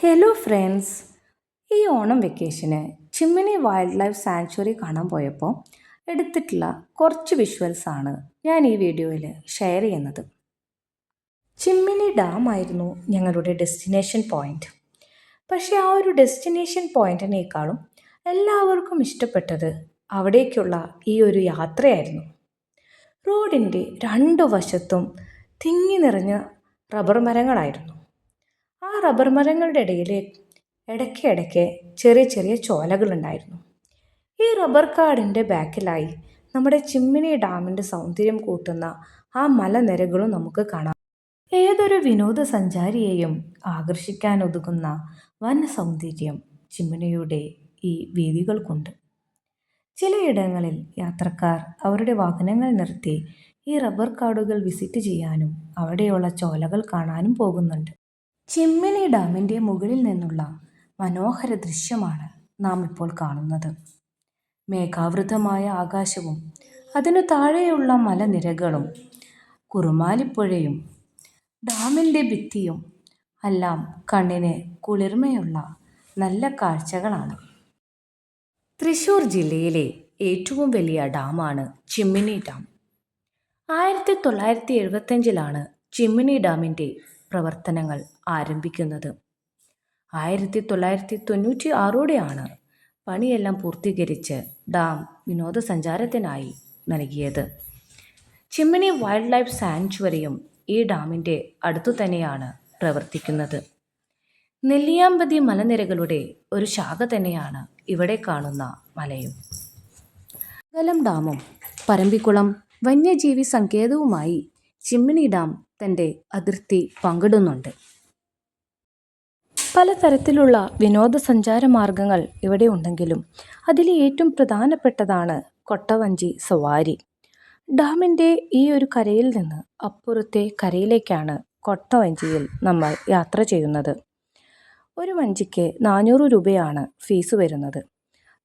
Hello friends. ഈ ഓണം വെക്കേഷന് Chimmini wild life sanctuary കാണാൻ പോയപ്പോൾ എടുത്തിട്ടുള്ള കുറച്ച് വിഷ്വൽസാണ് ഞാൻ ഈ വീഡിയോയിൽ ഷെയർ ചെയ്യുന്നത്. ചിമ്മിനി ഡാം ആയിരുന്നു ഞങ്ങളുടെ ഡെസ്റ്റിനേഷൻ പോയിന്റ്. പക്ഷേ ആ ഒരു ഡെസ്റ്റിനേഷൻ പോയിന്റിനേക്കാളും എല്ലാവർക്കും ഇഷ്ടപ്പെട്ടത് അവിടേക്കുള്ള ഈ ഒരു യാത്രയായിരുന്നു. റോഡിൻ്റെ രണ്ടു വശത്തും തിങ്ങി നിറഞ്ഞ റബ്ബർ മരങ്ങളായിരുന്നു. ആ റബ്ബർ മരങ്ങളുടെ ഇടയിൽ ഇടയ്ക്കിടയ്ക്ക് ചെറിയ ചെറിയ ചോലകളുണ്ടായിരുന്നു. ഈ റബ്ബർ കാടിൻ്റെ ബാക്കിലായി നമ്മുടെ ചിമ്മിനി ഡാമിൻ്റെ സൗന്ദര്യം കൂട്ടുന്ന ആ മലനിരകളും നമുക്ക് കാണാം. ഏതൊരു വിനോദസഞ്ചാരിയെയും ആകർഷിക്കാൻ ഒതുങ്ങുന്ന വൻ സൗന്ദര്യം ചിമ്മിനിയുടെ ഈ വീതികൾക്കുണ്ട്. ചിലയിടങ്ങളിൽ യാത്രക്കാർ അവരുടെ വാഹനങ്ങൾ നിർത്തി ഈ റബ്ബർ കാടുകൾ വിസിറ്റ് ചെയ്യാനും അവിടെയുള്ള ചോലകൾ കാണാനും പോകുന്നുണ്ട്. ചിമ്മിനി ഡാമിൻ്റെ മുകളിൽ നിന്നുള്ള മനോഹര ദൃശ്യമാണ് നാം ഇപ്പോൾ കാണുന്നത്. മേഘാവൃതമായ ആകാശവും അതിനു താഴെയുള്ള മലനിരകളും കുറുമാലിപ്പുഴയും ഡാമിൻ്റെ ഭിത്തിയും എല്ലാം കണ്ണിന് കുളിർമയുള്ള നല്ല കാഴ്ചകളാണ്. തൃശ്ശൂർ ജില്ലയിലെ ഏറ്റവും വലിയ ഡാമാണ് ചിമ്മിനി ഡാം. 1975 ചിമ്മിനി ഡാമിൻ്റെ പ്രവർത്തനങ്ങൾ ആരംഭിക്കുന്നത്. 1996 പണിയെല്ലാം പൂർത്തീകരിച്ച് ഡാം വിനോദസഞ്ചാരത്തിനായി നൽകിയത്. ചിമ്മിനി വൈൽഡ് ലൈഫ് സാങ്ച്വറിയും ഈ ഡാമിൻ്റെ അടുത്തു തന്നെയാണ് പ്രവർത്തിക്കുന്നത്. നെല്ലിയാമ്പതി മലനിരകളുടെ ഒരു ശാഖ തന്നെയാണ് ഇവിടെ കാണുന്ന മലയും. ഗലം ഡാമും പറമ്പിക്കുളം വന്യജീവി സങ്കേതവുമായി ചിമ്മിനി ഡാം തൻ്റെ അതിർത്തി പങ്കിടുന്നുണ്ട്. പലതരത്തിലുള്ള വിനോദസഞ്ചാര മാർഗങ്ങൾ ഇവിടെ ഉണ്ടെങ്കിലും അതിലെ ഏറ്റവും പ്രധാനപ്പെട്ടതാണ് കൊട്ടവഞ്ചി സവാരി. ഡാമിൻ്റെ ഈ ഒരു കരയിൽ നിന്ന് അപ്പുറത്തെ കരയിലേക്കാണ് കൊട്ടവഞ്ചിയിൽ നമ്മൾ യാത്ര ചെയ്യുന്നത്. ഒരു വഞ്ചിക്ക് 400 രൂപയാണ് ഫീസ് വരുന്നത്.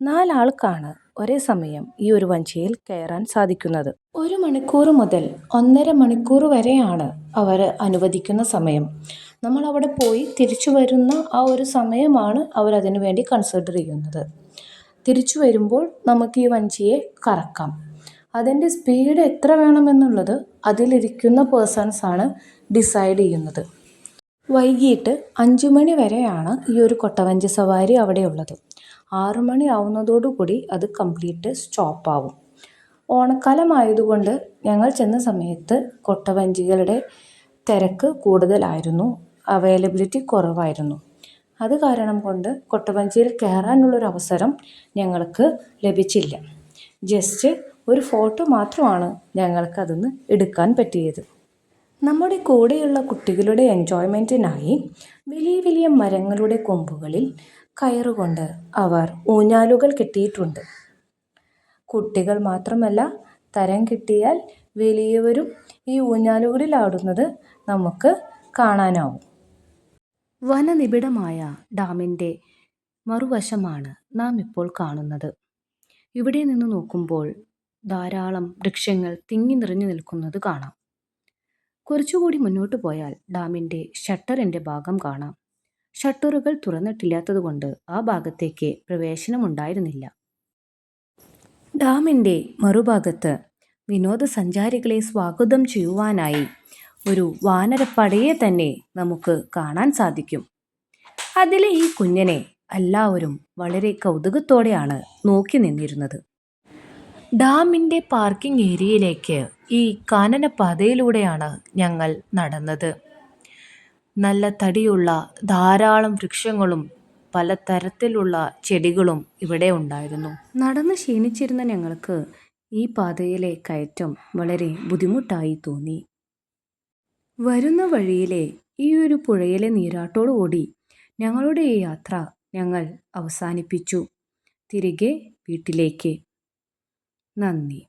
4 ആൾക്കാണ് ഒരേ സമയം ഈ ഒരു വഞ്ചിയിൽ കയറാൻ സാധിക്കുന്നത്. 1 മണിക്കൂർ മുതൽ 1.5 മണിക്കൂർ വരെയാണ് അവർ അനുവദിക്കുന്ന സമയം. നമ്മൾ അവിടെ പോയി തിരിച്ചു വരുന്ന ആ ഒരു സമയമാണ് അവരതിനു വേണ്ടി കൺസിഡർ ചെയ്യുന്നത്. തിരിച്ചു വരുമ്പോൾ നമുക്ക് ഈ വഞ്ചിയെ കറക്കാം. അതിൻ്റെ സ്പീഡ് എത്ര വേണമെന്നുള്ളത് അതിലിരിക്കുന്ന പേഴ്സൺസാണ് ഡിസൈഡ് ചെയ്യുന്നത്. വൈകിട്ട് 5 മണി വരെയാണ് ഈ ഒരു കൊട്ടവഞ്ചി സവാരി അവിടെയുള്ളത്. 6 മണി ആവുന്നതോടുകൂടി അത് കംപ്ലീറ്റ് സ്റ്റോപ്പാവും. ഓണക്കാലമായതുകൊണ്ട് ഞങ്ങൾ ചെന്ന സമയത്ത് കൊട്ടവഞ്ചികളുടെ തിരക്ക് കൂടുതലായിരുന്നു, അവൈലബിലിറ്റി കുറവായിരുന്നു. അത് കാരണം കൊണ്ട് കൊട്ടവഞ്ചിയിൽ കയറാനുള്ളൊരു അവസരം ഞങ്ങൾക്ക് ലഭിച്ചില്ല. ജസ്റ്റ് ഒരു ഫോട്ടോ മാത്രമാണ് ഞങ്ങൾക്ക് അതിന്ന് എടുക്കാൻ പറ്റിയത്. നമ്മുടെ കൂടെയുള്ള കുട്ടികളുടെ എൻജോയ്മെൻറ്റിനായി വലിയ വലിയ മരങ്ങളുടെ കൊമ്പുകളിൽ കയറുകൊണ്ട് അവർ ഊഞ്ഞാലുകൾ കെട്ടിയിട്ടുണ്ട്. കുട്ടികൾ മാത്രമല്ല, തരം കിട്ടിയാൽ വലിയവരും ഈ ഊഞ്ഞാലുകളിൽ ആടുന്നത് നമുക്ക് കാണാനാവും. വനനിബിഡമായ ഡാമിൻ്റെ മറുവശമാണ് നാം ഇപ്പോൾ കാണുന്നത്. ഇവിടെ നിന്ന് നോക്കുമ്പോൾ ധാരാളം വൃക്ഷങ്ങൾ തിങ്ങി നിറഞ്ഞു നിൽക്കുന്നത് കാണാം. കുറച്ചുകൂടി മുന്നോട്ട് പോയാൽ ഡാമിൻ്റെ ഷട്ടറിൻ്റെ ഭാഗം കാണാം. ഷട്ടറുകൾ തുറന്നിട്ടില്ലാത്തതുകൊണ്ട് ആ ഭാഗത്തേക്ക് പ്രവേശനമുണ്ടായിരുന്നില്ല. ഡാമിൻ്റെ മറുഭാഗത്ത് വിനോദസഞ്ചാരികളെ സ്വാഗതം ചെയ്യുവാനായി ഒരു വാനരപ്പടയെ തന്നെ നമുക്ക് കാണാൻ സാധിക്കും. അതിലെ ഈ കുഞ്ഞനെ എല്ലാവരും വളരെ കൗതുകത്തോടെയാണ് നോക്കി നിന്നിരുന്നത്. ഡാമിൻ്റെ പാർക്കിംഗ് ഏരിയയിലേക്ക് ഈ കാനനപാതയിലൂടെയാണ് ഞങ്ങൾ നടന്നത്. നല്ല തടിയുള്ള ധാരാളം വൃക്ഷങ്ങളും പലതരത്തിലുള്ള ചെടികളും ഇവിടെ ഉണ്ടായിരുന്നു. നടന്ന് ക്ഷീണിച്ചിരുന്ന ഞങ്ങൾക്ക് ഈ പാതയിലെ കയറ്റം വളരെ ബുദ്ധിമുട്ടായി തോന്നി. വരുന്ന വഴിയിലെ ഈ ഒരു പുഴയിലെ നീരാട്ടോടുകൂടി ഞങ്ങളുടെ ഈ യാത്ര ഞങ്ങൾ അവസാനിപ്പിച്ചു. തിരികെ വീട്ടിലേക്ക്. നന്ദി.